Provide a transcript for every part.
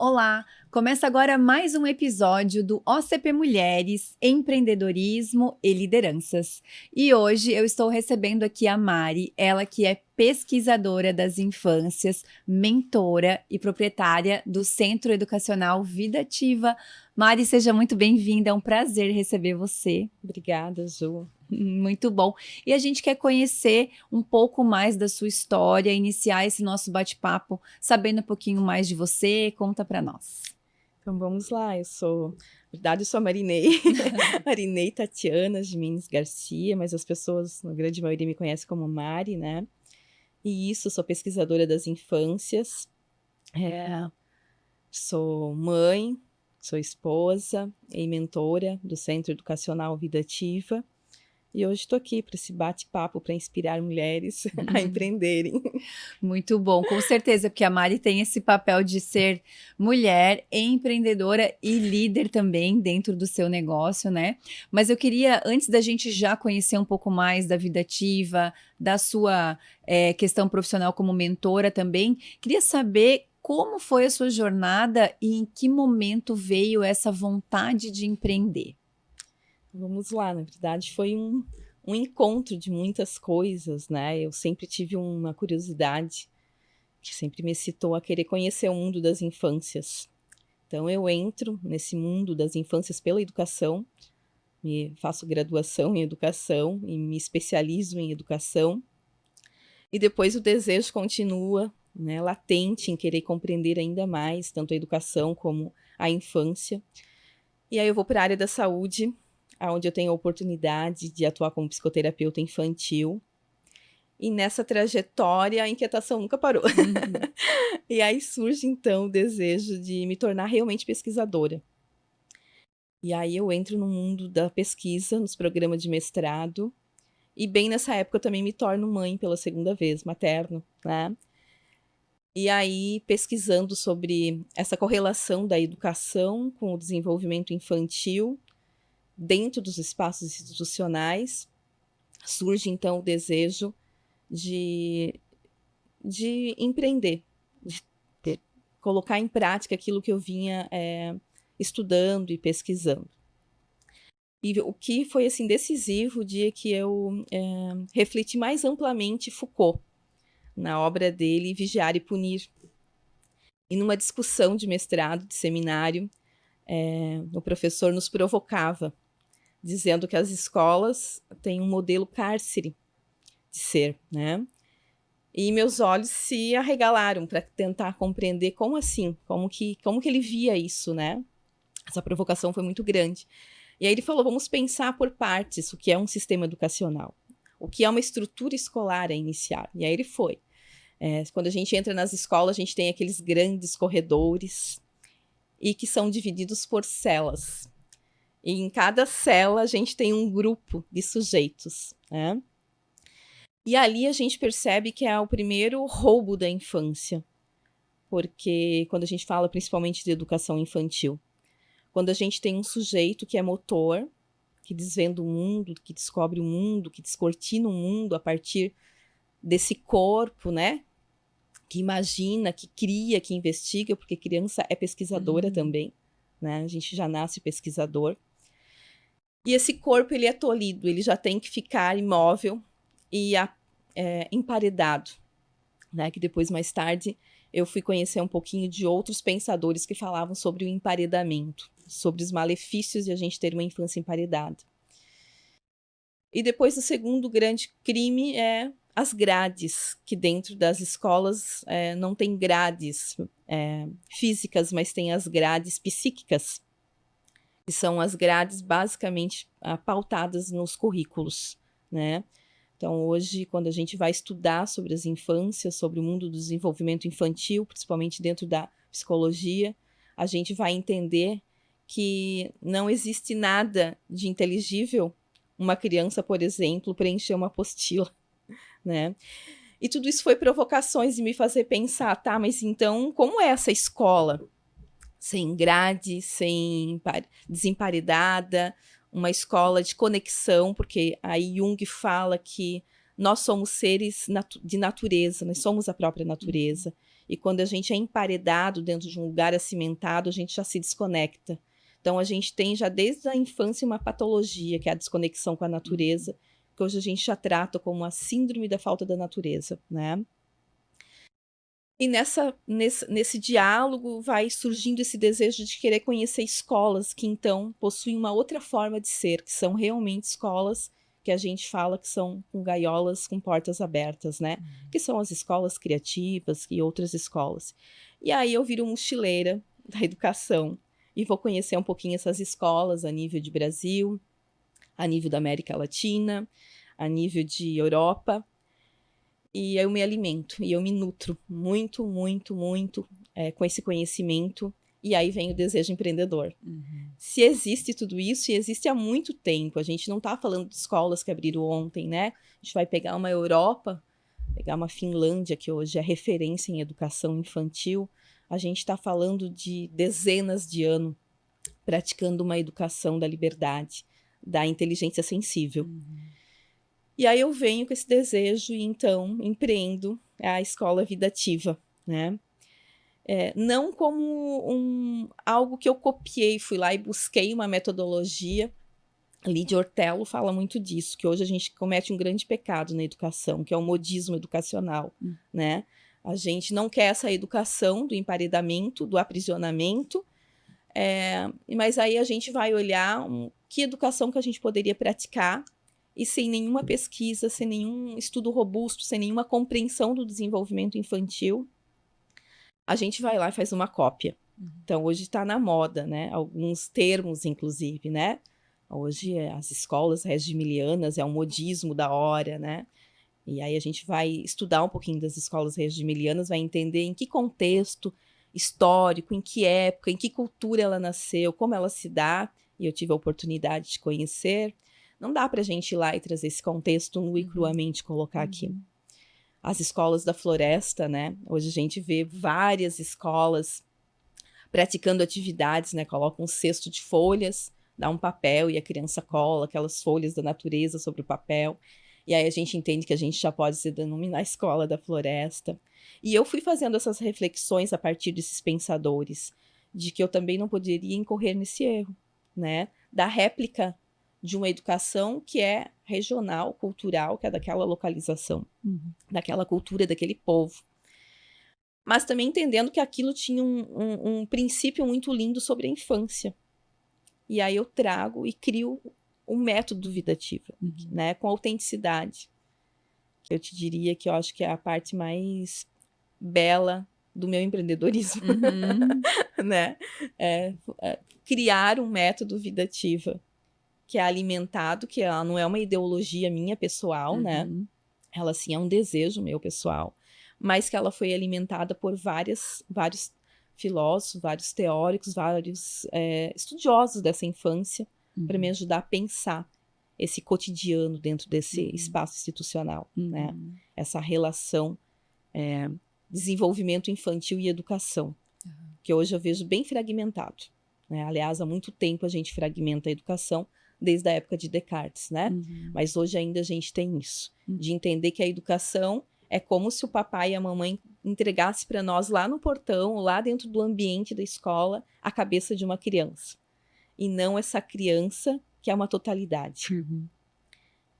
Olá! Começa agora mais um episódio do OCP Mulheres, Empreendedorismo e Lideranças. E hoje eu estou recebendo aqui a Mari, ela que é pesquisadora das infâncias, mentora e proprietária do Centro Educacional Vida Ativa. Mari, seja muito bem-vinda, é um prazer receber você. Obrigada, Ju. Muito bom. E a gente quer conhecer um pouco mais da sua história, iniciar esse nosso bate-papo sabendo um pouquinho mais de você. Conta para nós. Então vamos lá, na verdade eu sou a Marinei, Marinei Tatiana Jimenez Garcia, mas as pessoas, na grande maioria, me conhecem como Mari, né? E isso, sou pesquisadora das infâncias, sou mãe, sou esposa e mentora do Centro Educacional Vida Ativa. E hoje estou aqui para esse bate-papo para inspirar mulheres a empreenderem. Muito bom, com certeza, porque a Mari tem esse papel de ser mulher, empreendedora e líder também dentro do seu negócio, né? Mas eu queria, antes da gente já conhecer um pouco mais da Vida Ativa, da sua questão profissional como mentora também, queria saber como foi a sua jornada e em que momento veio essa vontade de empreender. Vamos lá, na verdade foi um encontro de muitas coisas, né? Eu sempre tive uma curiosidade que sempre me excitou a querer conhecer o mundo das infâncias. Então eu entro nesse mundo das infâncias pela educação, faço graduação em educação e me especializo em educação. E depois o desejo continua, né, latente em querer compreender ainda mais tanto a educação como a infância. E aí eu vou para a área da saúde, onde eu tenho a oportunidade de atuar como psicoterapeuta infantil. E nessa trajetória a inquietação nunca parou. E aí surge então o desejo de me tornar realmente pesquisadora. E aí eu entro no mundo da pesquisa, nos programas de mestrado. E bem nessa época eu também me torno mãe pela segunda vez, materno, né? E aí, pesquisando sobre essa correlação da educação com o desenvolvimento infantil dentro dos espaços institucionais, surge então o desejo de, de empreender, de colocar em prática aquilo que eu vinha estudando e pesquisando. E o que foi assim decisivo o dia que eu refleti mais amplamente Foucault, na obra dele Vigiar e Punir. E numa discussão de mestrado, de seminário, o professor nos provocava, dizendo que as escolas têm um modelo cárcere de ser, né? E meus olhos se arregalaram para tentar compreender como assim, como que ele via isso, né? Essa provocação foi muito grande. E aí ele falou, vamos pensar por partes o que é um sistema educacional, o que é uma estrutura escolar a iniciar. E aí ele foi. Quando a gente entra nas escolas, a gente tem aqueles grandes corredores e que são divididos por celas. E em cada cela a gente tem um grupo de sujeitos, né? E ali a gente percebe que é o primeiro roubo da infância, porque quando a gente fala principalmente de educação infantil, quando a gente tem um sujeito que é motor, que desvenda o mundo, que descobre o mundo, que descortina o mundo a partir desse corpo, né? Que imagina, que cria, que investiga, porque criança é pesquisadora também, né? A gente já nasce pesquisador. E esse corpo, ele é tolhido, ele já tem que ficar imóvel e emparedado, né? Que depois, mais tarde, eu fui conhecer um pouquinho de outros pensadores que falavam sobre o emparedamento, sobre os malefícios de a gente ter uma infância emparedada. E depois o segundo grande crime é as grades, que dentro das escolas não tem grades físicas, mas tem as grades psíquicas, que são as grades basicamente pautadas nos currículos, né? Então, hoje, quando a gente vai estudar sobre as infâncias, sobre o mundo do desenvolvimento infantil, principalmente dentro da psicologia, a gente vai entender que não existe nada de inteligível uma criança, por exemplo, preencher uma apostila, né? E tudo isso foi provocações de me fazer pensar, tá, mas então, como é essa escola? Sem grade, sem desemparedada, uma escola de conexão, porque aí Jung fala que nós somos seres de natureza, nós somos a própria natureza. E quando a gente é emparedado dentro de um lugar acimentado, a gente já se desconecta. Então, a gente tem já desde a infância uma patologia, que é a desconexão com a natureza, que hoje a gente já trata como a síndrome da falta da natureza, né? E nesse diálogo vai surgindo esse desejo de querer conhecer escolas que, então, possuem uma outra forma de ser, que são realmente escolas que a gente fala que são com gaiolas com portas abertas, né? Que são as escolas criativas e outras escolas. E aí eu viro mochileira da educação e vou conhecer um pouquinho essas escolas a nível de Brasil, a nível da América Latina, a nível de Europa. E eu me alimento, e eu me nutro muito, muito, muito com esse conhecimento. E aí vem o desejo empreendedor. Se existe tudo isso, e existe há muito tempo. A gente não está falando de escolas que abriram ontem, né? A gente vai pegar uma Europa, pegar uma Finlândia, que hoje é referência em educação infantil. A gente está falando de dezenas de anos praticando uma educação da liberdade, da inteligência sensível. E aí eu venho com esse desejo e então empreendo a Escola Vida Ativa, né? Não como algo que eu copiei, fui lá e busquei uma metodologia. Lídia Ortello fala muito disso, que hoje a gente comete um grande pecado na educação, que é o modismo educacional, né? A gente não quer essa educação do emparedamento, do aprisionamento, mas aí a gente vai olhar que educação que a gente poderia praticar e sem nenhuma pesquisa, sem nenhum estudo robusto, sem nenhuma compreensão do desenvolvimento infantil, a gente vai lá e faz uma cópia. Então, hoje está na moda, né? Alguns termos, inclusive, né? Hoje, as escolas regimilianas é um modismo da hora, né? E aí a gente vai estudar um pouquinho das escolas regimilianas, vai entender em que contexto histórico, em que época, em que cultura ela nasceu, como ela se dá, e eu tive a oportunidade de conhecer. Não dá para a gente ir lá e trazer esse contexto nu e cruamente colocar aqui. As escolas da floresta, né? Hoje a gente vê várias escolas praticando atividades, né? Coloca um cesto de folhas, dá um papel e a criança cola aquelas folhas da natureza sobre o papel. E aí a gente entende que a gente já pode se denominar escola da floresta. E eu fui fazendo essas reflexões a partir desses pensadores, de que eu também não poderia incorrer nesse erro, né? Da réplica de uma educação que é regional, cultural, que é daquela localização, daquela cultura, daquele povo. Mas também entendendo que aquilo tinha um princípio muito lindo sobre a infância. E aí eu trago e crio um método Vida Ativa, né, com autenticidade. Eu te diria que eu acho que é a parte mais bela do meu empreendedorismo, né? Criar um método Vida Ativa que é alimentado, que ela não é uma ideologia minha pessoal, né? Ela sim é um desejo meu pessoal, mas que ela foi alimentada por vários filósofos, vários teóricos, vários estudiosos dessa infância, para me ajudar a pensar esse cotidiano dentro desse espaço institucional, né? Essa relação desenvolvimento infantil e educação, que hoje eu vejo bem fragmentado, né? Aliás, há muito tempo a gente fragmenta a educação, desde a época de Descartes, né? Mas hoje ainda a gente tem isso, de entender que a educação é como se o papai e a mamãe entregassem para nós lá no portão, lá dentro do ambiente da escola, a cabeça de uma criança. E não essa criança que é uma totalidade.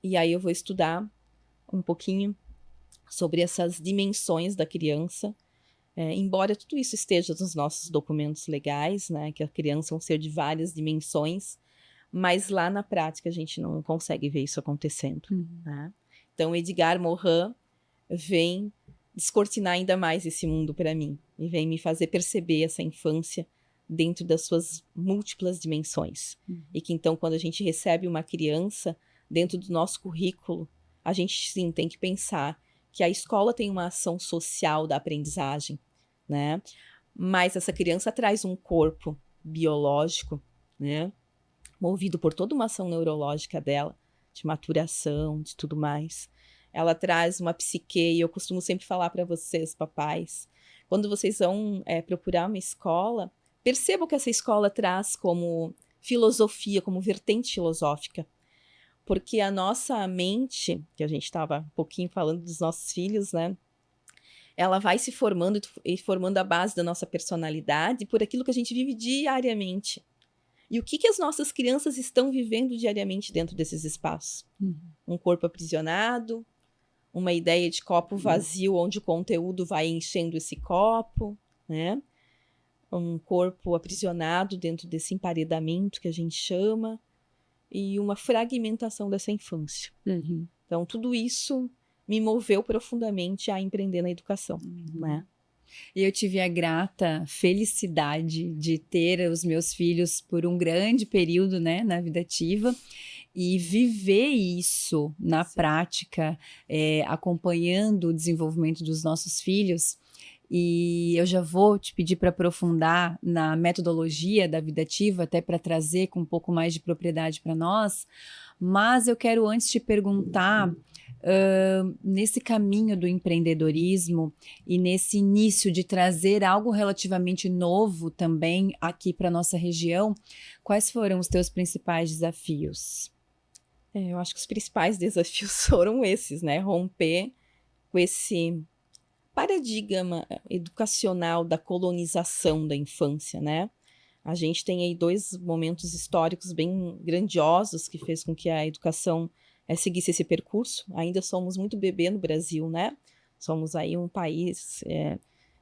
E aí eu vou estudar um pouquinho sobre essas dimensões da criança, embora tudo isso esteja nos nossos documentos legais, né? Que a criança é um ser de várias dimensões, mas lá na prática a gente não consegue ver isso acontecendo. Né? Então, Edgar Morin vem descortinar ainda mais esse mundo para mim e vem me fazer perceber essa infância dentro das suas múltiplas dimensões. E que então, quando a gente recebe uma criança dentro do nosso currículo, a gente sim tem que pensar que a escola tem uma ação social da aprendizagem, né? Mas essa criança traz um corpo biológico, né? Movido por toda uma ação neurológica dela, de maturação, de tudo mais. Ela traz uma psique, e eu costumo sempre falar para vocês, papais, quando vocês vão procurar uma escola, percebam que essa escola traz como filosofia, como vertente filosófica, porque a nossa mente, que a gente estava um pouquinho falando dos nossos filhos, né? ela vai se formando e formando a base da nossa personalidade por aquilo que a gente vive diariamente. E o que as nossas crianças estão vivendo diariamente dentro desses espaços? Um corpo aprisionado, uma ideia de copo vazio onde o conteúdo vai enchendo esse copo, né? Um corpo aprisionado dentro desse emparedamento que a gente chama, e uma fragmentação dessa infância. Então, tudo isso me moveu profundamente a empreender na educação, né? E eu tive a grata felicidade de ter os meus filhos por um grande período, né, na vida ativa, e viver isso na prática, acompanhando o desenvolvimento dos nossos filhos. E eu já vou te pedir para aprofundar na metodologia da vida ativa, até para trazer com um pouco mais de propriedade para nós, mas eu quero antes te perguntar, nesse caminho do empreendedorismo e nesse início de trazer algo relativamente novo também aqui para nossa região, quais foram os teus principais desafios? Eu acho que os principais desafios foram esses, né? Romper com esse paradigma educacional da colonização da infância, né? A gente tem aí 2 momentos históricos bem grandiosos que fez com que a educação seguisse esse percurso. Ainda somos muito bebê no Brasil, né? Somos aí um país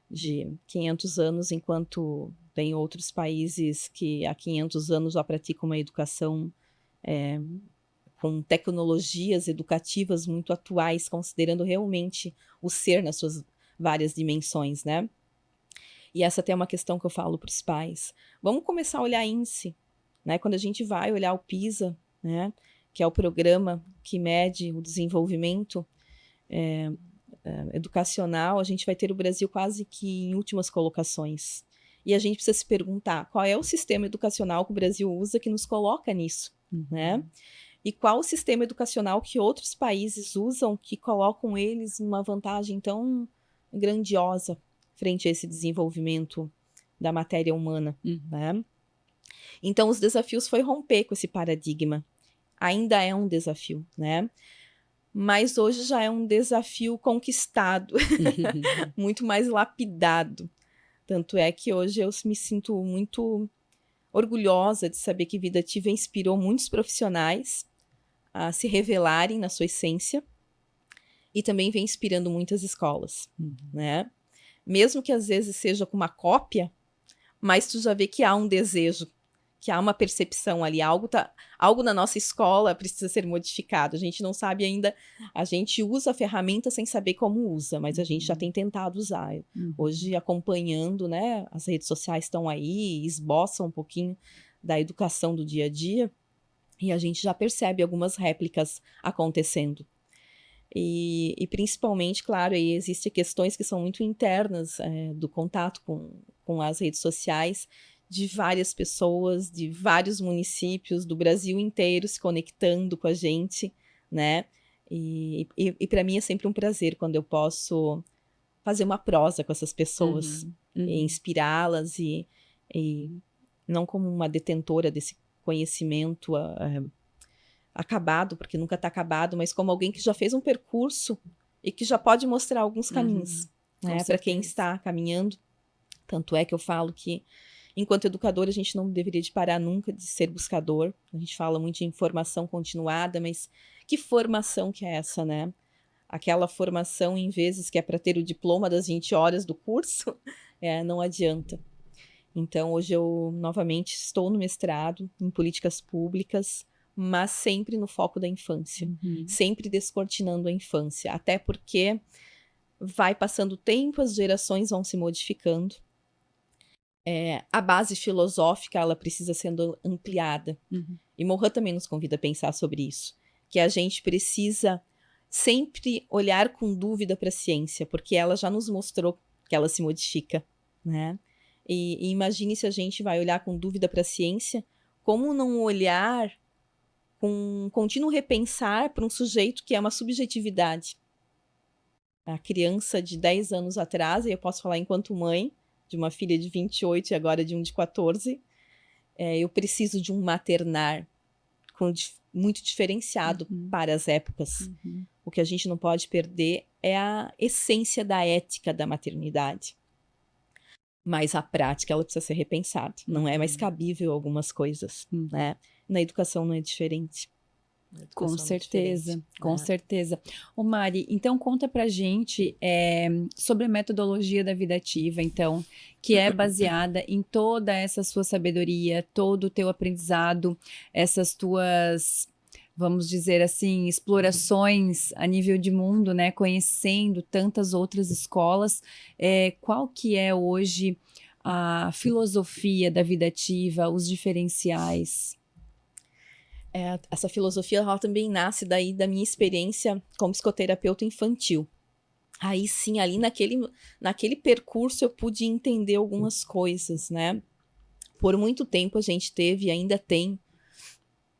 de 500 anos, enquanto tem outros países que há 500 anos já praticam uma educação com tecnologias educativas muito atuais, considerando realmente o ser nas suas várias dimensões, né? E essa até é uma questão que eu falo para os pais. Vamos começar a olhar índice, né? Quando a gente vai olhar o PISA, né? Que é o programa que mede o desenvolvimento educacional, a gente vai ter o Brasil quase que em últimas colocações. E a gente precisa se perguntar qual é o sistema educacional que o Brasil usa que nos coloca nisso, né? E qual o sistema educacional que outros países usam que colocam eles numa vantagem tão grandiosa frente a esse desenvolvimento da matéria humana, né? Então, os desafios foi romper com esse paradigma. Ainda é um desafio, né? Mas hoje já é um desafio conquistado, muito mais lapidado. Tanto é que hoje eu me sinto muito orgulhosa de saber que Vida Ativa inspirou muitos profissionais a se revelarem na sua essência e também vem inspirando muitas escolas, né? Mesmo que às vezes seja com uma cópia, mas tu já vê que há um desejo, que há uma percepção ali, algo na nossa escola precisa ser modificado. A gente não sabe ainda, a gente usa a ferramenta sem saber como usa, mas a gente já tem tentado usar. Hoje, acompanhando, né, as redes sociais estão aí, esboçam um pouquinho da educação do dia a dia, e a gente já percebe algumas réplicas acontecendo. E principalmente, claro, aí existem questões que são muito internas do contato com as redes sociais, de várias pessoas, de vários municípios do Brasil inteiro se conectando com a gente, né? E para mim é sempre um prazer quando eu posso fazer uma prosa com essas pessoas, e inspirá-las e não como uma detentora desse conhecimento acabado, porque nunca está acabado, mas como alguém que já fez um percurso e que já pode mostrar alguns caminhos, né, para quem está caminhando. Tanto é que eu falo que, enquanto educador, a gente não deveria de parar nunca de ser buscador. A gente fala muito de informação continuada, mas que formação que é essa, né? Aquela formação, em vezes, que é para ter o diploma das 20 horas do curso, não adianta. Então, hoje eu, novamente, estou no mestrado em políticas públicas, mas sempre no foco da infância, sempre descortinando a infância, até porque vai passando o tempo, as gerações vão se modificando, a base filosófica ela precisa sendo ampliada, e Morin também nos convida a pensar sobre isso, que a gente precisa sempre olhar com dúvida para a ciência, porque ela já nos mostrou que ela se modifica, né? E imagine se a gente vai olhar com dúvida para a ciência, como não olhar com um contínuo repensar para um sujeito que é uma subjetividade. A criança de 10 anos atrás, e eu posso falar enquanto mãe, de uma filha de 28 e agora de um de 14, eu preciso de um maternar muito diferenciado para as épocas. O que a gente não pode perder é a essência da ética da maternidade. Mas a prática, ela precisa ser repensada. Não é mais cabível algumas coisas, né? Na educação não é diferente. Com certeza, com certeza. Ô Mari, então conta pra gente sobre a metodologia da vida ativa, então, que é baseada em toda essa sua sabedoria, todo o teu aprendizado, essas tuas, vamos dizer assim, explorações a nível de mundo, né? Conhecendo tantas outras escolas. Qual que é hoje a filosofia da vida ativa, os diferenciais? Essa filosofia ela também nasce daí da minha experiência como psicoterapeuta infantil. Aí sim, ali naquele percurso eu pude entender algumas coisas, né? Por muito tempo a gente teve e ainda tem,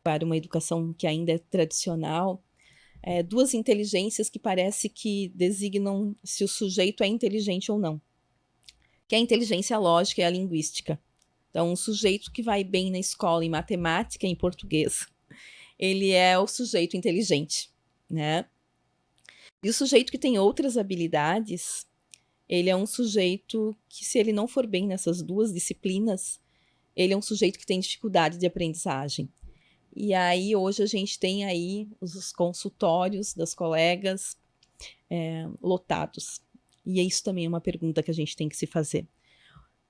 para uma educação que ainda é tradicional, duas inteligências que parece que designam se o sujeito é inteligente ou não. Que é a inteligência lógica e a linguística. Então, um sujeito que vai bem na escola em matemática e em português, ele é o sujeito inteligente, né? E o sujeito que tem outras habilidades, ele é um sujeito que, se ele não for bem nessas duas disciplinas, ele é um sujeito que tem dificuldade de aprendizagem. E aí, hoje, a gente tem aí os consultórios das colegas lotados. E isso também é uma pergunta que a gente tem que se fazer.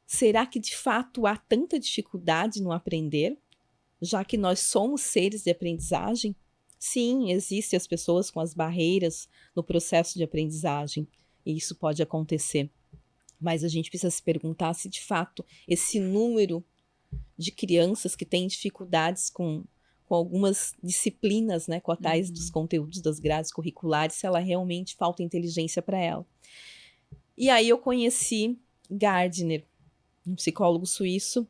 Será que, de fato, há tanta dificuldade no aprender? Já que nós somos seres de aprendizagem? Sim, existem as pessoas com as barreiras no processo de aprendizagem, e isso pode acontecer. Mas a gente precisa se perguntar se, de fato, esse número de crianças que têm dificuldades com algumas disciplinas, né, com a tais dos conteúdos das grades curriculares, se ela realmente falta inteligência para ela. E aí eu conheci Gardner, um psicólogo suíço,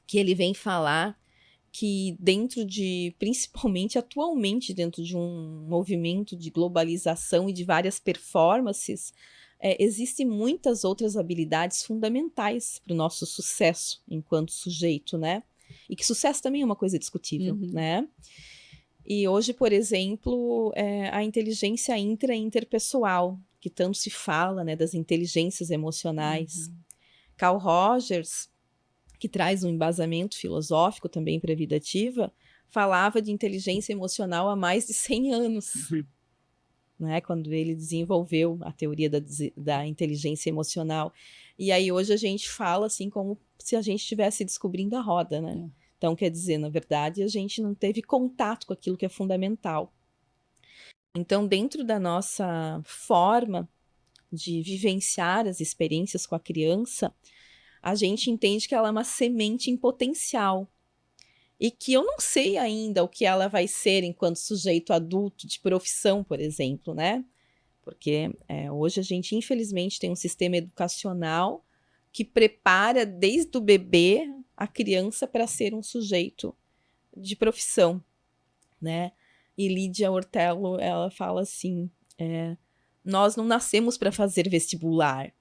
que ele vem falar que principalmente atualmente, dentro de um movimento de globalização e de várias performances, existem muitas outras habilidades fundamentais para o nosso sucesso enquanto sujeito, né? E que sucesso também é uma coisa discutível, né? E hoje, por exemplo, a inteligência interpessoal, que tanto se fala, né, das inteligências emocionais. Carl Rogers, que traz um embasamento filosófico também para a vida ativa, falava de inteligência emocional há mais de 100 anos, né, quando ele desenvolveu a teoria da inteligência emocional. E aí hoje a gente fala assim como se a gente estivesse descobrindo a roda, né? Então, quer dizer, na verdade, a gente não teve contato com aquilo que é fundamental. Então, dentro da nossa forma de vivenciar as experiências com a criança, a gente entende que ela é uma semente em potencial e que eu não sei ainda o que ela vai ser enquanto sujeito adulto de profissão, por exemplo, né? Porque hoje a gente, infelizmente, tem um sistema educacional que prepara desde o bebê a criança para ser um sujeito de profissão, né? E Lídia Ortello, ela fala assim, nós não nascemos para fazer vestibular,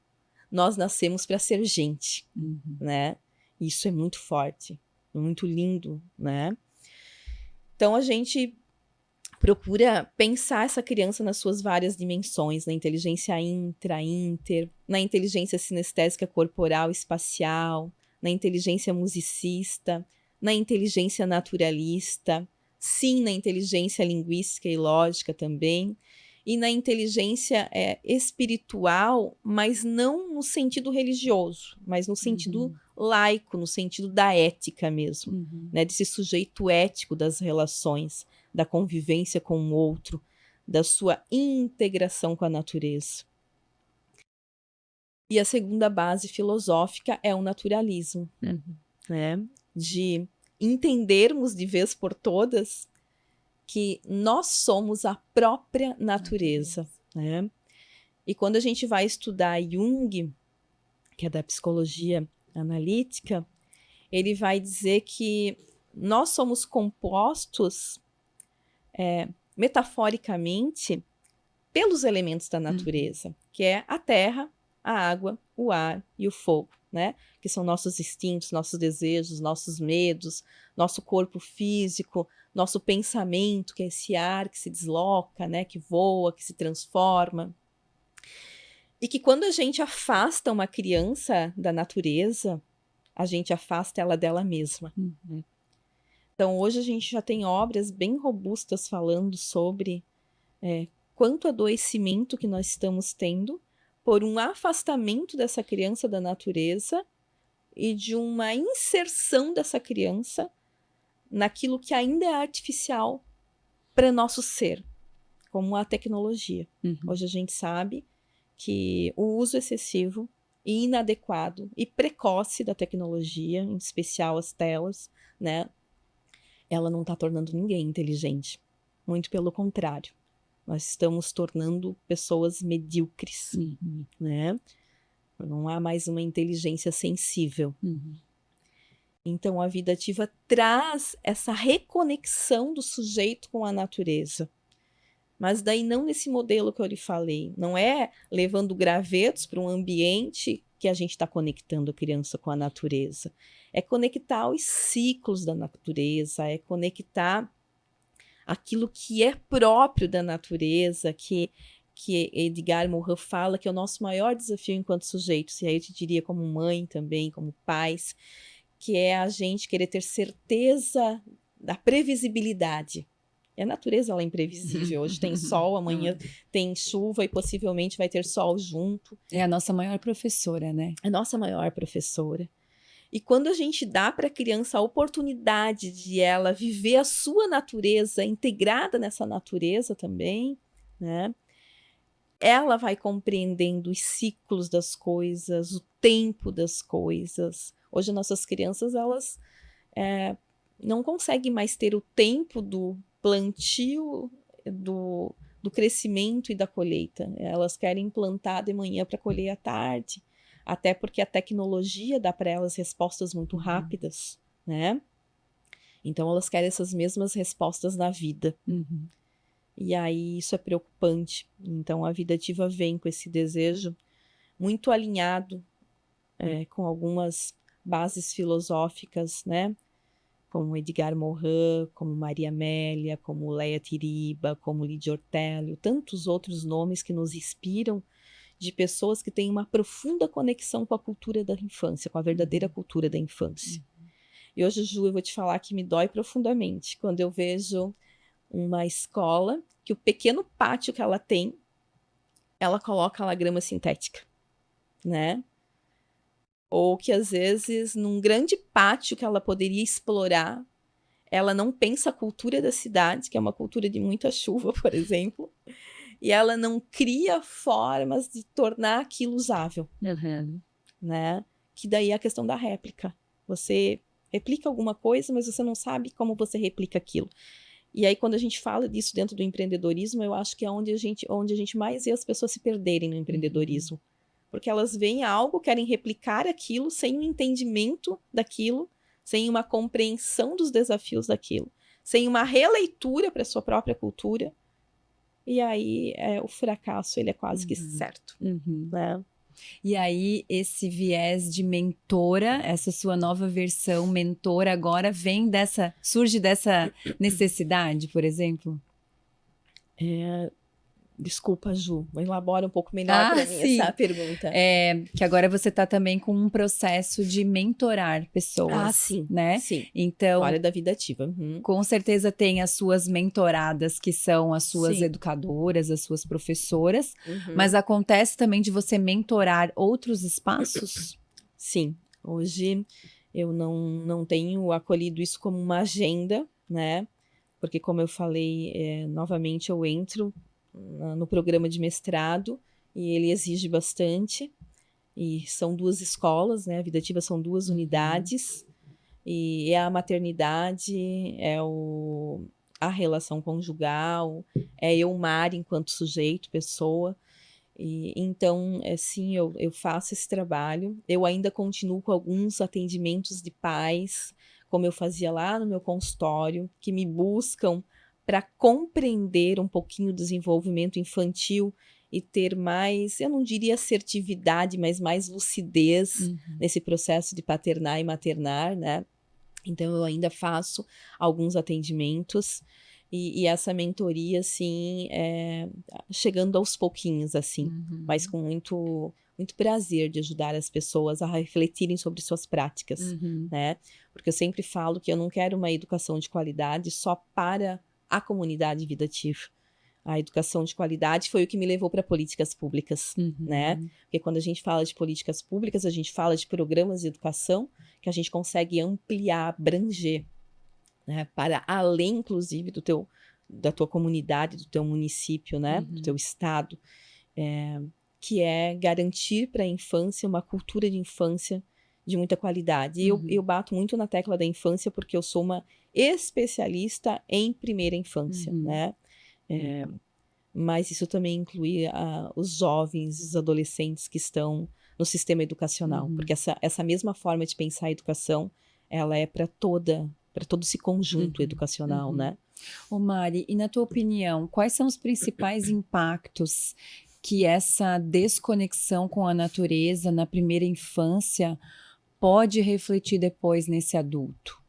nós nascemos para ser gente, né? Isso é muito forte, muito lindo, né? Então, a gente procura pensar essa criança nas suas várias dimensões, na inteligência inter, na inteligência sinestésica corporal espacial, na inteligência musicista, na inteligência naturalista, sim, na inteligência linguística e lógica também, e na inteligência espiritual, mas não no sentido religioso, mas no sentido laico, no sentido da ética mesmo, né, desse sujeito ético das relações, da convivência com o outro, da sua integração com a natureza. E a segunda base filosófica é o naturalismo, né, de entendermos de vez por todas que nós somos a própria natureza, né? E quando a gente vai estudar Jung, que é da psicologia analítica, ele vai dizer que nós somos compostos, metaforicamente, pelos elementos da natureza, que é a terra, a água, o ar e o fogo, né? Que são nossos instintos, nossos desejos, nossos medos, nosso corpo físico, nosso pensamento, que é esse ar que se desloca, né, que voa, que se transforma. E que quando a gente afasta uma criança da natureza, a gente afasta ela dela mesma. Uhum. Então, hoje a gente já tem obras bem robustas falando sobre quanto adoecimento que nós estamos tendo por um afastamento dessa criança da natureza e de uma inserção dessa criança naquilo que ainda é artificial para nosso ser, como a tecnologia. Uhum. Hoje a gente sabe que o uso excessivo e inadequado e precoce da tecnologia, em especial as telas, né, ela não está tornando ninguém inteligente. Muito pelo contrário. Nós estamos tornando pessoas medíocres, Uhum. né? Não há mais uma inteligência sensível. Uhum. Então, a vida ativa traz essa reconexão do sujeito com a natureza. Mas daí não nesse modelo que eu lhe falei. Não é levando gravetos para um ambiente que a gente está conectando a criança com a natureza. É conectar os ciclos da natureza, é conectar aquilo que é próprio da natureza, que Edgar Morin fala que é o nosso maior desafio enquanto sujeitos, e aí eu te diria como mãe também, como pais, que é a gente querer ter certeza da previsibilidade. E a natureza ela é imprevisível. Hoje tem sol, amanhã tem chuva e possivelmente vai ter sol junto. É a nossa maior professora, né? É a nossa maior professora. E quando a gente dá para a criança a oportunidade de ela viver a sua natureza, integrada nessa natureza também, né? Ela vai compreendendo os ciclos das coisas, o tempo das coisas. Hoje, nossas crianças, elas não conseguem mais ter o tempo do plantio, do crescimento e da colheita. Elas querem plantar de manhã para colher à tarde, até porque a tecnologia dá para elas respostas muito rápidas, né? Então, elas querem essas mesmas respostas na vida. Uhum. E aí, isso é preocupante. Então, a vida ativa vem com esse desejo muito alinhado com algumas bases filosóficas, né? Como Edgar Morin, como Maria Amélia, como Leia Tiriba, como Lídia Ortélio, tantos outros nomes que nos inspiram de pessoas que têm uma profunda conexão com a cultura da infância, com a verdadeira cultura da infância. E hoje, Ju, eu vou te falar que me dói profundamente quando eu vejo uma escola que o pequeno pátio que ela tem, ela coloca lá grama sintética, né? Ou que às vezes num grande pátio que ela poderia explorar, ela não pensa a cultura da cidade, que é uma cultura de muita chuva, por exemplo, e ela não cria formas de tornar aquilo usável, né? Que daí é a questão da réplica. Você replica alguma coisa, mas você não sabe como você replica aquilo. E aí, quando a gente fala disso dentro do empreendedorismo, eu acho que é onde a gente mais vê as pessoas se perderem no empreendedorismo. Porque elas veem algo, querem replicar aquilo sem um entendimento daquilo, sem uma compreensão dos desafios daquilo, sem uma releitura para a sua própria cultura. E aí, o fracasso, ele é quase que certo, né? E aí, esse viés de mentora, essa sua nova versão mentora agora surge dessa necessidade, por exemplo? Desculpa, Ju, elabora um pouco melhor para mim sim. essa pergunta. Que agora você está também com um processo de mentorar pessoas, sim, né? Sim. Então, Área da vida ativa. Com certeza tem as suas mentoradas, que são as suas Sim. educadoras, as suas professoras, mas acontece também de você mentorar outros espaços? Sim. Hoje eu não tenho acolhido isso como uma agenda, né? Porque, como eu falei, novamente eu entro no programa de mestrado e ele exige bastante. E são 2 escolas, né? A Vida Ativa são 2 unidades. E é a maternidade, a relação conjugal, é eu, Mari, enquanto sujeito, pessoa. E, então, sim, eu faço esse trabalho. Eu ainda continuo com alguns atendimentos de pais, como eu fazia lá no meu consultório, que me buscam para compreender um pouquinho do desenvolvimento infantil e ter mais, eu não diria assertividade, mas mais lucidez nesse processo de paternar e maternar, né? Então, eu ainda faço alguns atendimentos e essa mentoria, assim, chegando aos pouquinhos, assim, mas com muito, muito prazer de ajudar as pessoas a refletirem sobre suas práticas, né? Porque eu sempre falo que eu não quero uma educação de qualidade só para a comunidade Vida Ativa. A educação de qualidade foi o que me levou para políticas públicas, né? Porque quando a gente fala de políticas públicas, a gente fala de programas de educação que a gente consegue ampliar, abranger, né? Para além, inclusive, da tua comunidade, do teu município, né? Do teu estado, que é garantir para a infância uma cultura de infância de muita qualidade. E eu bato muito na tecla da infância porque eu sou uma especialista em primeira infância, né? Mas isso também inclui os jovens, os adolescentes que estão no sistema educacional, porque essa mesma forma de pensar a educação, ela é para todo esse conjunto educacional, né? Ô Mari, e na tua opinião, quais são os principais impactos que essa desconexão com a natureza na primeira infância pode refletir depois nesse adulto?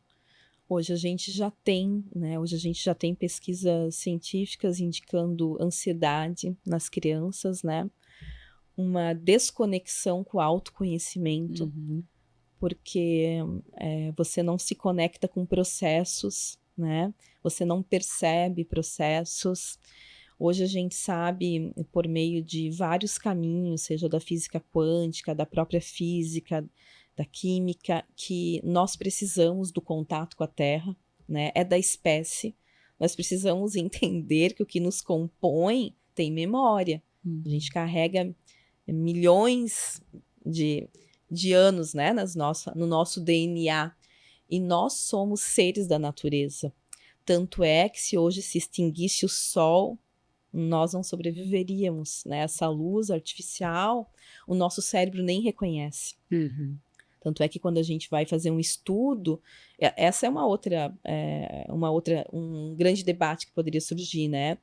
Hoje a gente já tem, né? Hoje a gente já tem pesquisas científicas indicando ansiedade nas crianças, né? Uma desconexão com o autoconhecimento, porque você não se conecta com processos, né? Você não percebe processos. Hoje a gente sabe, por meio de vários caminhos, seja da física quântica, da própria física, da química, que nós precisamos do contato com a Terra, né? É da espécie. Nós precisamos entender que o que nos compõe tem memória. A gente carrega milhões de anos, né, no nosso DNA. E nós somos seres da natureza. Tanto é que se hoje se extinguisse o Sol, nós não sobreviveríamos, né? Essa luz artificial, o nosso cérebro nem reconhece. Tanto é que quando a gente vai fazer um estudo, essa é um grande debate que poderia surgir, né?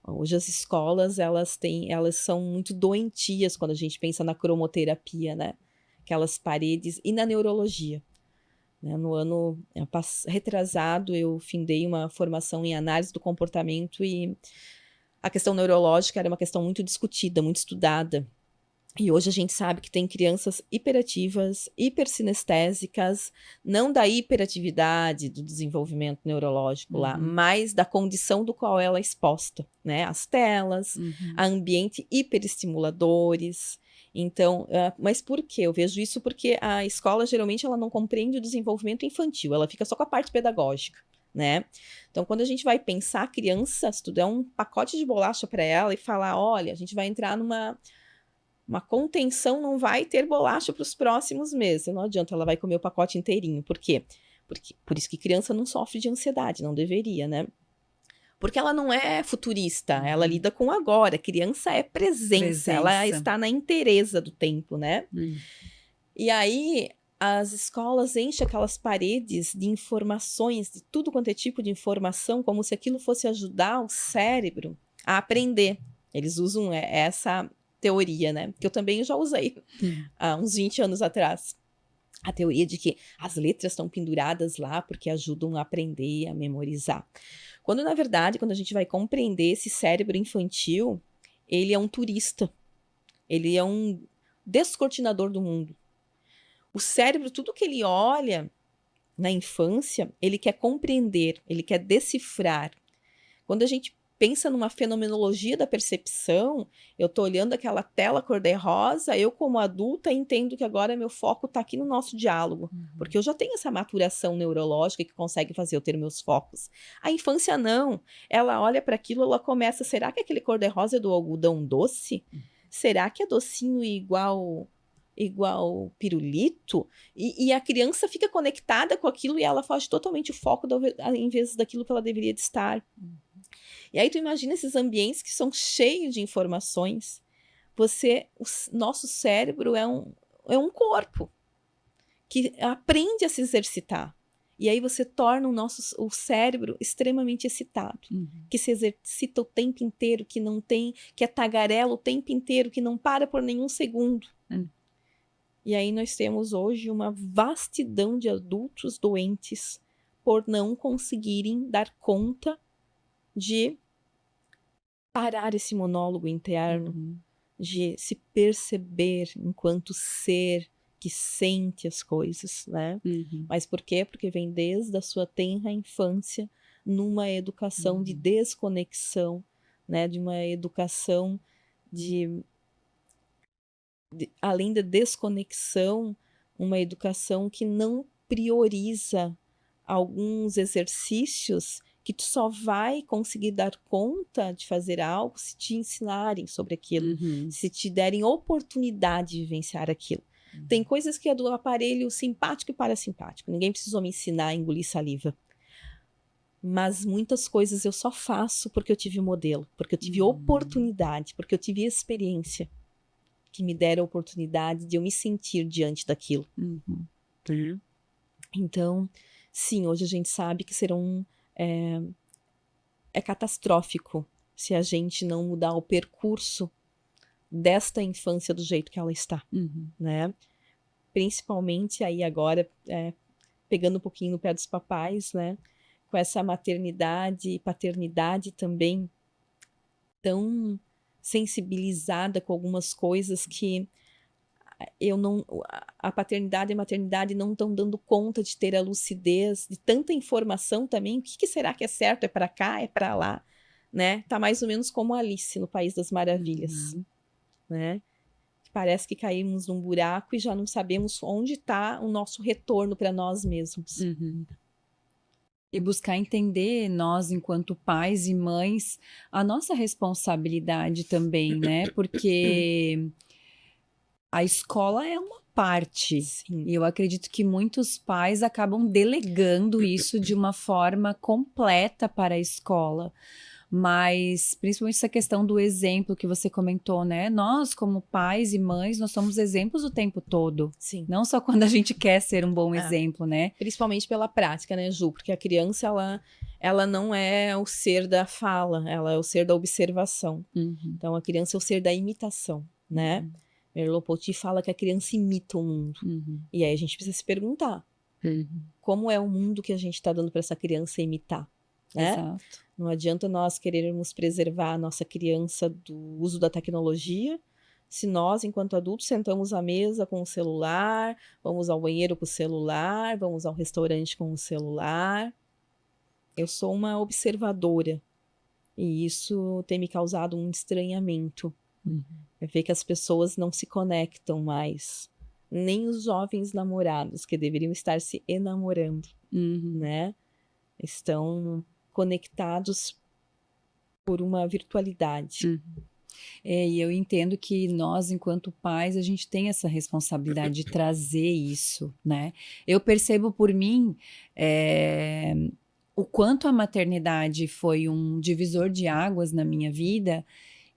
Hoje as escolas, elas são muito doentias quando a gente pensa na cromoterapia, né? Aquelas paredes, e na neurologia. Né? No ano retrasado, eu findei uma formação em análise do comportamento e a questão neurológica era uma questão muito discutida, muito estudada. E hoje a gente sabe que tem crianças hiperativas, hipersinestésicas, não da hiperatividade do desenvolvimento neurológico lá, mas da condição do qual ela é exposta, né? As telas, a ambiente hiperestimuladores. Então, mas por quê? Eu vejo isso porque a escola geralmente ela não compreende o desenvolvimento infantil, ela fica só com a parte pedagógica, né? Então, quando a gente vai pensar a criança, se tu der um pacote de bolacha para ela e falar, olha, a gente vai entrar numa contenção, não vai ter bolacha para os próximos meses. Não adianta, ela vai comer o pacote inteirinho. Por quê? Porque, por isso que criança não sofre de ansiedade, não deveria, né? Porque ela não é futurista, ela lida com agora. Criança é presença, ela está na inteireza do tempo, né? E aí, as escolas enchem aquelas paredes de informações, de tudo quanto é tipo de informação, como se aquilo fosse ajudar o cérebro a aprender. Eles usam essa teoria, né? Que eu também já usei há uns 20 anos atrás. A teoria de que as letras estão penduradas lá porque ajudam a aprender, a memorizar. Quando, na verdade, quando a gente vai compreender esse cérebro infantil, ele é um turista. Ele é um descortinador do mundo. O cérebro, tudo que ele olha na infância, ele quer compreender, ele quer decifrar. Quando a gente pensa numa fenomenologia da percepção, eu estou olhando aquela tela cor-de-rosa, eu como adulta entendo que agora meu foco está aqui no nosso diálogo, porque eu já tenho essa maturação neurológica que consegue fazer eu ter meus focos. A infância não, ela olha para aquilo, ela começa, será que aquele cor-de-rosa é do algodão doce? Será que é docinho igual pirulito? E a criança fica conectada com aquilo e ela foge totalmente o foco em vez daquilo que ela deveria de estar. E aí tu imagina esses ambientes que são cheios de informações. Nosso cérebro é um corpo que aprende a se exercitar. E aí você torna o cérebro extremamente excitado, que se exercita o tempo inteiro, que é tagarela o tempo inteiro, que não para por nenhum segundo. E aí nós temos hoje uma vastidão de adultos doentes por não conseguirem dar conta de parar esse monólogo interno, Uhum. de se perceber enquanto ser que sente as coisas, né? Uhum. Mas por quê? Porque vem desde a sua tenra infância numa educação de Uhum. desconexão, né? De uma educação além da desconexão, uma educação que não prioriza alguns exercícios que tu só vai conseguir dar conta de fazer algo se te ensinarem sobre aquilo, Uhum. se te derem oportunidade de vivenciar aquilo. Tem coisas que é do aparelho simpático e parasimpático. Ninguém precisou me ensinar a engolir saliva. Mas muitas coisas eu só faço porque eu tive modelo, porque eu tive oportunidade, porque eu tive experiência que me deram a oportunidade de eu me sentir diante daquilo. Uhum. Então, sim, hoje a gente sabe que é catastrófico se a gente não mudar o percurso desta infância do jeito que ela está, Uhum. né? Principalmente aí agora, pegando um pouquinho no pé dos papais, né? Com essa maternidade e paternidade também tão sensibilizada com algumas coisas que eu não, a paternidade e a maternidade não estão dando conta de ter a lucidez de tanta informação também. O que será que é certo? É para cá? É para lá? Né? Tá mais ou menos como Alice no País das Maravilhas, Uhum. né? Parece que caímos num buraco e já não sabemos onde está o nosso retorno para nós mesmos. Uhum. E buscar entender nós, enquanto pais e mães, a nossa responsabilidade também, né? Porque a escola é uma parte. Sim, E eu acredito que muitos pais acabam delegando isso de uma forma completa para a escola. Mas, principalmente essa questão do exemplo que você comentou, né? Nós, como pais e mães, nós somos exemplos o tempo todo. sim. Não só quando a gente quer ser um bom Ah, exemplo, né? principalmente pela prática, né, Ju? Porque a criança, ela não é o ser da fala, ela é o ser da observação. Uhum. Então, a criança é o ser da imitação, né? Merleau-Ponty fala que a criança imita o mundo. Uhum. E aí a gente precisa se perguntar, Uhum. como é o mundo que a gente está dando para essa criança imitar, né? Exato. Não adianta nós querermos preservar a nossa criança do uso da tecnologia, se nós, enquanto adultos, sentamos à mesa com o celular, vamos ao banheiro com o celular, vamos ao restaurante com o celular. Eu sou uma observadora e isso tem me causado um estranhamento. Uhum. É ver que as pessoas não se conectam mais, nem os jovens namorados que deveriam estar se enamorando, Uhum. né? Estão conectados por uma virtualidade. Uhum. E eu entendo que nós, enquanto pais, a gente tem essa responsabilidade de trazer isso, né? Eu percebo por mim, o quanto a maternidade foi um divisor de águas na minha vida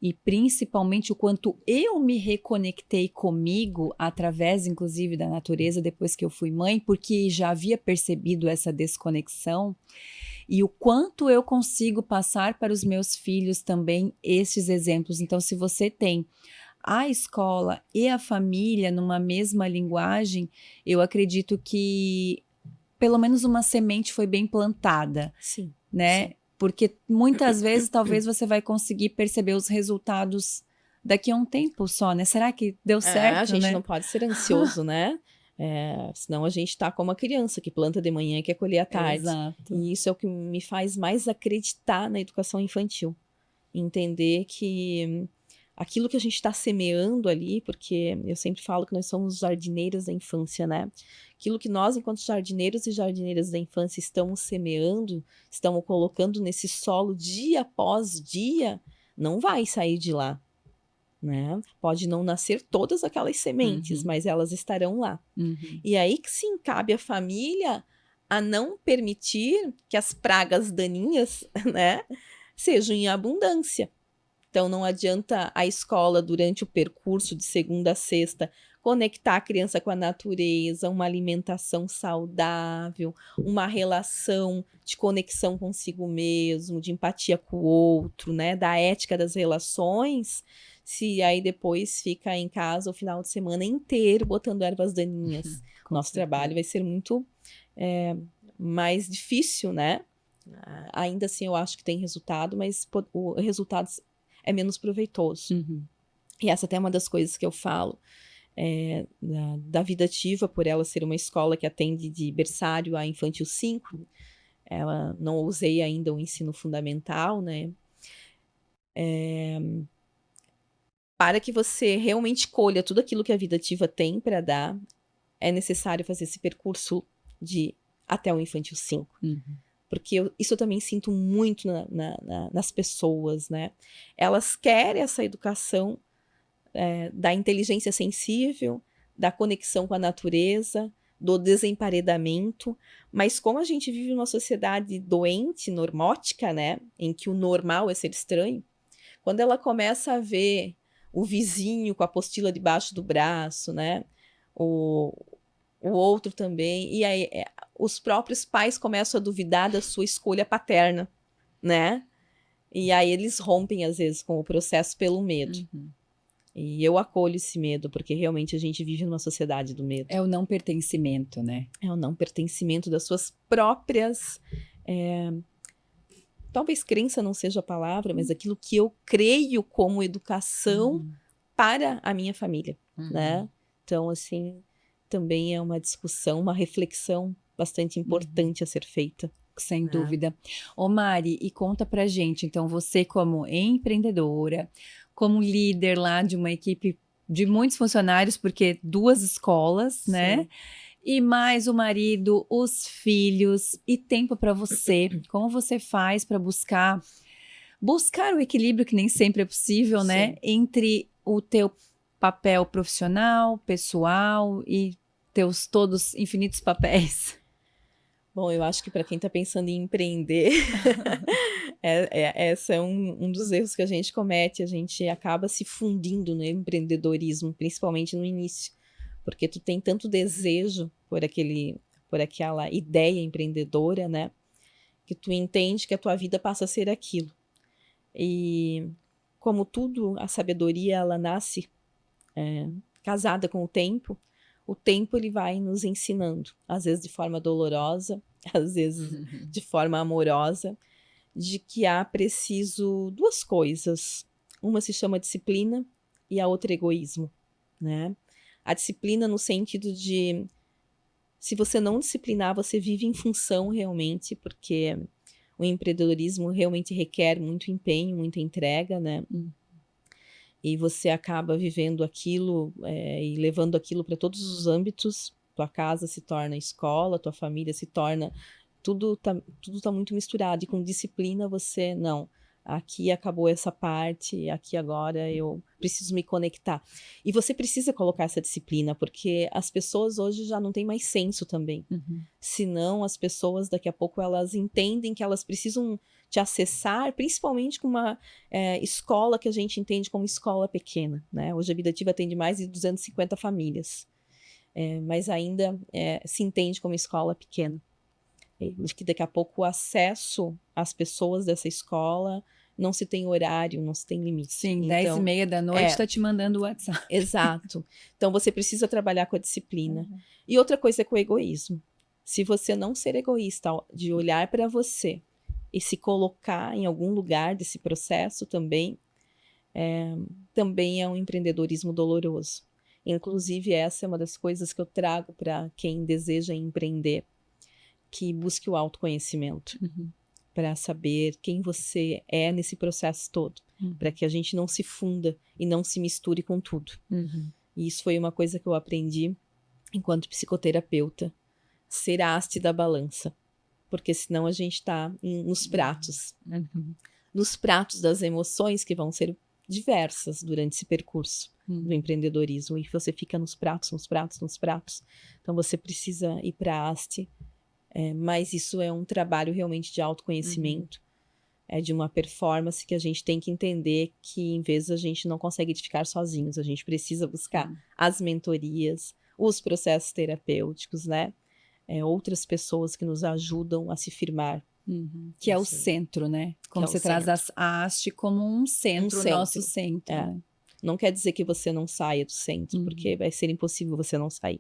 e principalmente o quanto eu me reconectei comigo através, inclusive, da natureza depois que eu fui mãe, porque já havia percebido essa desconexão e o quanto eu consigo passar para os meus filhos também esses exemplos. Então, se você tem a escola e a família numa mesma linguagem, eu acredito que pelo menos uma semente foi bem plantada, Sim, né? sim. Porque muitas vezes talvez você vai conseguir perceber os resultados daqui a um tempo só, né? Será que deu A certo, gente não né? pode ser ansioso, né? Senão a gente está como a criança que planta de manhã e quer colher à tarde. Exato. E isso é o que me faz mais acreditar na educação infantil. Entender que aquilo que a gente está semeando ali, porque eu sempre falo que nós somos jardineiros da infância, né? Aquilo que nós, enquanto jardineiros e jardineiras da infância, estamos semeando, estamos colocando nesse solo dia após dia, não vai sair de lá, né? Pode não nascer todas aquelas sementes, Uhum, mas elas estarão lá. uhum, E aí que sim, cabe à família a não permitir que as pragas daninhas, né, sejam em abundância. Então, não adianta a escola, durante o percurso de segunda a sexta, conectar a criança com a natureza, uma alimentação saudável, uma relação de conexão consigo mesmo, de empatia com o outro, né? Da ética das relações, se aí depois fica em casa o final de semana inteiro botando ervas daninhas. Nosso trabalho vai ser muito mais difícil, né? Ainda assim, eu acho que tem resultado, mas o resultado é menos proveitoso. E essa até é uma das coisas que eu falo da Vida Ativa, por ela ser uma escola que atende de berçário a infantil 5. Ela não usei ainda o ensino fundamental, né? Para que você realmente colha tudo aquilo que a Vida Ativa tem para dar, é necessário fazer esse percurso de até o infantil 5. Porque isso eu também sinto muito nas pessoas, né? Elas querem essa educação da inteligência sensível, da conexão com a natureza, do desemparedamento, mas como a gente vive numa sociedade doente, normótica, né? Em que o normal é ser estranho, quando ela começa a ver o vizinho com a apostila debaixo do braço, né? O outro também, e aí os próprios pais começam a duvidar da sua escolha paterna, né? E aí eles rompem, às vezes, com o processo pelo medo. E eu acolho esse medo, porque realmente a gente vive numa sociedade do medo. É o não pertencimento, né? É o não pertencimento das suas próprias... talvez crença não seja a palavra, mas aquilo que eu creio como educação para a minha família, né? Então, assim, também é uma discussão, uma reflexão bastante importante a ser feita. Sem dúvida. Ô Mari, e conta pra gente, então, você como empreendedora, como líder lá de uma equipe de muitos funcionários, porque 2 escolas, né? E mais o marido, os filhos e tempo para você. Como você faz para buscar o equilíbrio, que nem sempre é possível, né? Entre o teu papel profissional, pessoal e teus todos infinitos papéis. Bom, eu acho que para quem está pensando em empreender, essa é um dos erros que a gente comete. A gente acaba se fundindo no empreendedorismo, principalmente no início, porque tu tem tanto desejo por aquela ideia empreendedora, né? Que tu entende que a tua vida passa a ser aquilo. E como tudo, a sabedoria ela nasce casada com o tempo ele vai nos ensinando, às vezes de forma dolorosa, às vezes de forma amorosa, de que há preciso 2 coisas. Uma se chama disciplina e a outra egoísmo, né? A disciplina no sentido de, se você não disciplinar, você vive em função realmente, porque o empreendedorismo realmente requer muito empenho, muita entrega, né? E você acaba vivendo aquilo e levando aquilo para todos os âmbitos. Tua casa se torna escola, tua família se torna... Tudo tá muito misturado. E com disciplina você... Não, aqui acabou essa parte, aqui agora eu preciso me conectar. E você precisa colocar essa disciplina, porque as pessoas hoje já não têm mais senso também. Senão as pessoas daqui a pouco elas entendem que elas precisam te acessar, principalmente com uma escola que a gente entende como escola pequena, né? Hoje a Vida Ativa atende mais de 250 famílias, mas ainda se entende como escola pequena. Que daqui a pouco o acesso às pessoas dessa escola não se tem horário, não se tem limite. Sim, então, 10h30 da noite tá te mandando o WhatsApp. Exato. Então você precisa trabalhar com a disciplina. E outra coisa é com o egoísmo. Se você não ser egoísta, de olhar para você e se colocar em algum lugar desse processo também é um empreendedorismo doloroso. Inclusive, essa é uma das coisas que eu trago para quem deseja empreender, que busque o autoconhecimento, para saber quem você é nesse processo todo, para que a gente não se funda e não se misture com tudo. E isso foi uma coisa que eu aprendi enquanto psicoterapeuta, ser a haste da balança, porque senão a gente está nos pratos, nos pratos das emoções que vão ser diversas durante esse percurso do empreendedorismo, e você fica nos pratos, nos pratos, nos pratos. Então você precisa ir para a haste, mas isso é um trabalho realmente de autoconhecimento, de uma performance que a gente tem que entender que, em vez a gente não consegue ficar sozinhos, a gente precisa buscar as mentorias, os processos terapêuticos, né? Outras pessoas que nos ajudam a se firmar. Que é o centro, né? Como você traz a haste como um centro, nosso centro. Né? Não quer dizer que você não saia do centro, porque vai ser impossível você não sair.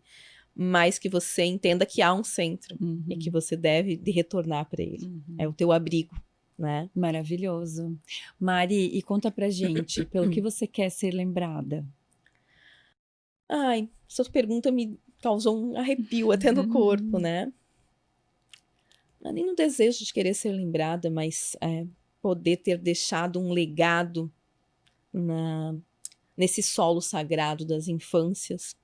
Mas que você entenda que há um centro e que você deve retornar para ele. É o teu abrigo, né? Maravilhoso. Mari, e conta pra gente, pelo que você quer ser lembrada? Ai, essa pergunta me causou um arrepio até no corpo, né? Não é nem no desejo de querer ser lembrada, mas poder ter deixado um legado nesse solo sagrado das infâncias.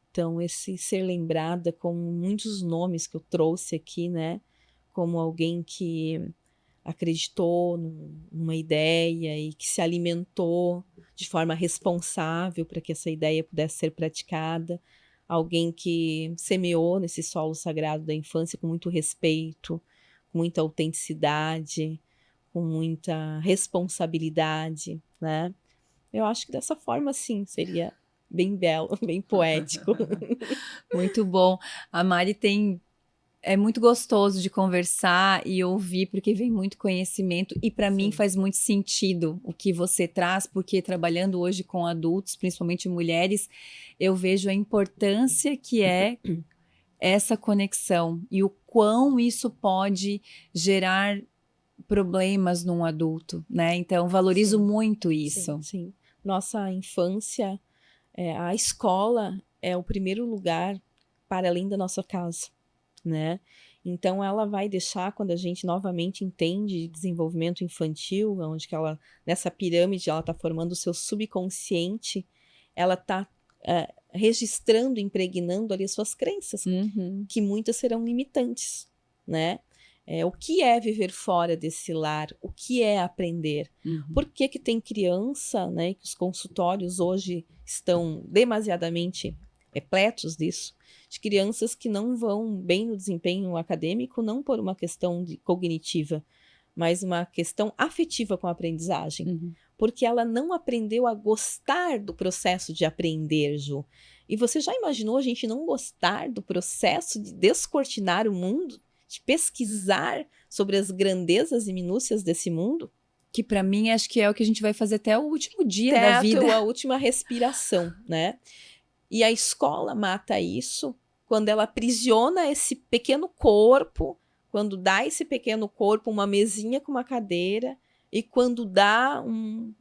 Então, esse ser lembrada com muitos nomes que eu trouxe aqui, né? Como alguém que acreditou numa ideia e que se alimentou de forma responsável para que essa ideia pudesse ser praticada. Alguém que semeou nesse solo sagrado da infância com muito respeito, com muita autenticidade, com muita responsabilidade, né? Eu acho que dessa forma, sim, seria bem belo, bem poético. Muito bom. A Mari é muito gostoso de conversar e ouvir, porque vem muito conhecimento e para mim faz muito sentido o que você traz, porque trabalhando hoje com adultos, principalmente mulheres, eu vejo a importância que é essa conexão e o quão isso pode gerar problemas num adulto, né? Então, valorizo muito isso. Sim. Nossa infância, a escola é o primeiro lugar para além da nossa casa, né? Então, ela vai deixar, quando a gente novamente entende desenvolvimento infantil, onde que ela, nessa pirâmide, ela está formando o seu subconsciente, ela está registrando, impregnando ali as suas crenças, que muitas serão limitantes, né? O que é viver fora desse lar? O que é aprender? Por que tem criança, né, que os consultórios hoje estão demasiadamente repletos disso, de crianças que não vão bem no desempenho acadêmico, não por uma questão cognitiva, mas uma questão afetiva com a aprendizagem. Porque ela não aprendeu a gostar do processo de aprender, Ju. E você já imaginou a gente não gostar do processo de descortinar o mundo? De pesquisar sobre as grandezas e minúcias desse mundo? Que para mim acho que é o que a gente vai fazer até o último dia da vida. Até a última respiração, né? E a escola mata isso quando ela aprisiona esse pequeno corpo, quando dá esse pequeno corpo uma mesinha com uma cadeira e quando dá um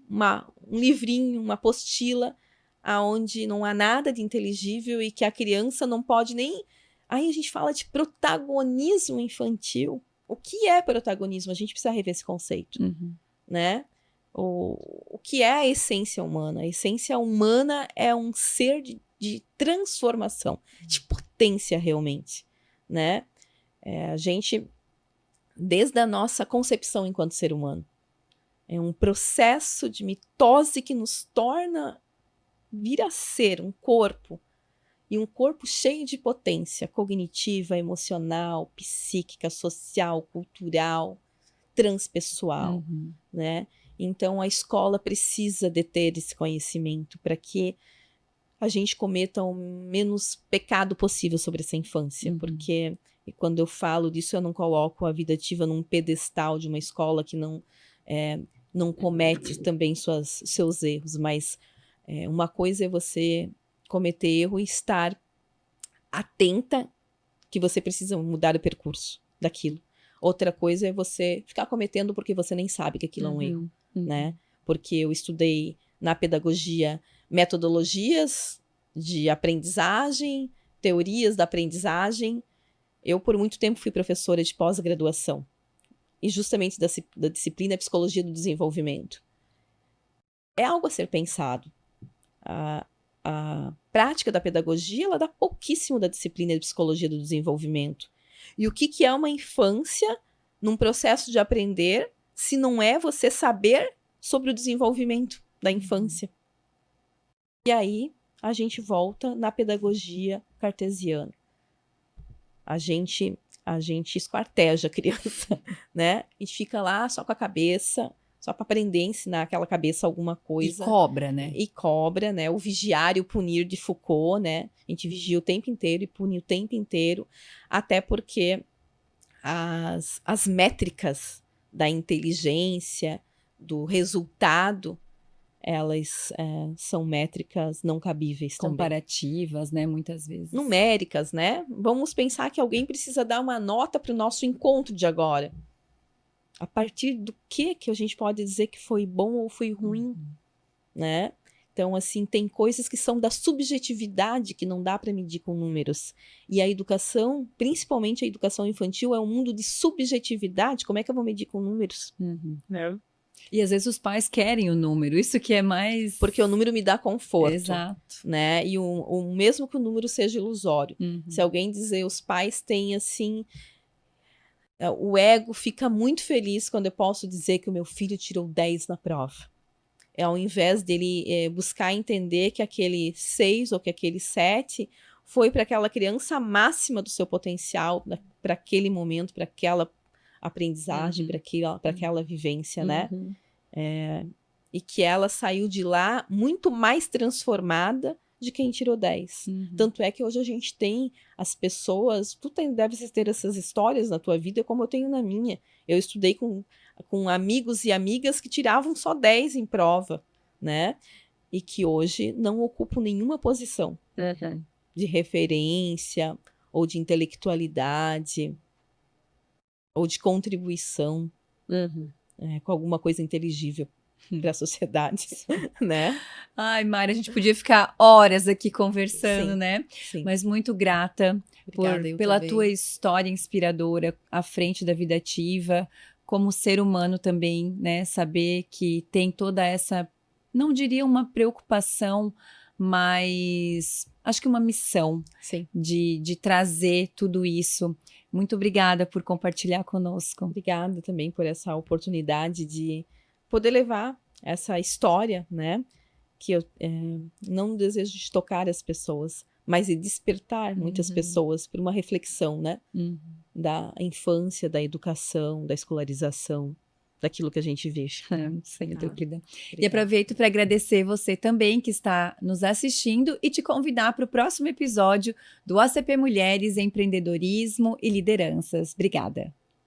livrinho, uma apostila, aonde não há nada de inteligível e que a criança não pode nem... Aí a gente fala de protagonismo infantil. O que é protagonismo? A gente precisa rever esse conceito, né? O que é a essência humana? A essência humana é um ser de transformação, de potência realmente, né? A gente, desde a nossa concepção enquanto ser humano, é um processo de mitose que nos torna vir a ser um corpo, e um corpo cheio de potência cognitiva, emocional, psíquica, social, cultural, transpessoal, né? Então, a escola precisa deter esse conhecimento para que a gente cometa o menos pecado possível sobre essa infância, porque quando eu falo disso, eu não coloco a vida ativa num pedestal de uma escola que não comete também seus erros, mas uma coisa é você cometer erro e estar atenta que você precisa mudar o percurso daquilo. Outra coisa é você ficar cometendo porque você nem sabe que aquilo é um erro, né? Porque eu estudei na pedagogia metodologias de aprendizagem, teorias da aprendizagem. Eu, por muito tempo, fui professora de pós-graduação. E justamente da disciplina Psicologia do Desenvolvimento. É algo a ser pensado. A prática da pedagogia, ela dá pouquíssimo da disciplina de Psicologia do Desenvolvimento. E o que é uma infância num processo de aprender, se não é você saber sobre o desenvolvimento da infância? E aí, a gente volta na pedagogia cartesiana. A gente esquarteja a criança, né? E fica lá só com a cabeça, só para aprender a ensinar aquela cabeça alguma coisa. E cobra, né? E cobra, né? O vigiar e o punir de Foucault, né? A gente vigia o tempo inteiro e pune o tempo inteiro, até porque as métricas da inteligência, do resultado, elas são métricas não cabíveis também. Comparativas, né, muitas vezes. Numéricas, né? Vamos pensar que alguém precisa dar uma nota para o nosso encontro de agora. A partir do que a gente pode dizer que foi bom ou foi ruim, né? Então, assim, tem coisas que são da subjetividade que não dá para medir com números. E a educação, principalmente a educação infantil, é um mundo de subjetividade. Como é que eu vou medir com números? Né? E às vezes os pais querem o número, isso que é mais... Porque o número me dá conforto. Exato. Né? E o mesmo que o número seja ilusório. Se alguém dizer, os pais têm, assim... O ego fica muito feliz quando eu posso dizer que o meu filho tirou 10 na prova. Ao invés dele buscar entender que aquele 6 ou que aquele 7 foi para aquela criança máxima do seu potencial, para aquele momento, para aquela aprendizagem, para aquela vivência, né? E que ela saiu de lá muito mais transformada de quem tirou 10. Tanto é que hoje a gente tem as pessoas... Tu deve ter essas histórias na tua vida, como eu tenho na minha. Eu estudei com amigos e amigas que tiravam só 10 em prova, né? E que hoje não ocupam nenhuma posição de referência, ou de intelectualidade, ou de contribuição com alguma coisa inteligível para a sociedade, né? Ai, Mari, a gente podia ficar horas aqui conversando, Sim, né? sim. Mas muito grata Obrigada, eu pela também. tua história inspiradora à frente da vida ativa, como ser humano também, né? Saber que tem toda essa, não diria uma preocupação, mas acho que uma missão Sim. de trazer tudo isso. Muito obrigada por compartilhar conosco. Obrigada também por essa oportunidade de poder levar essa história, né? Que eu não desejo de tocar as pessoas, mas de despertar muitas pessoas para uma reflexão, né? Da infância, da educação, da escolarização, daquilo que a gente vive. Sem dúvida. E aproveito para agradecer você também que está nos assistindo e te convidar para o próximo episódio do ACP Mulheres, Empreendedorismo e Lideranças. Obrigada.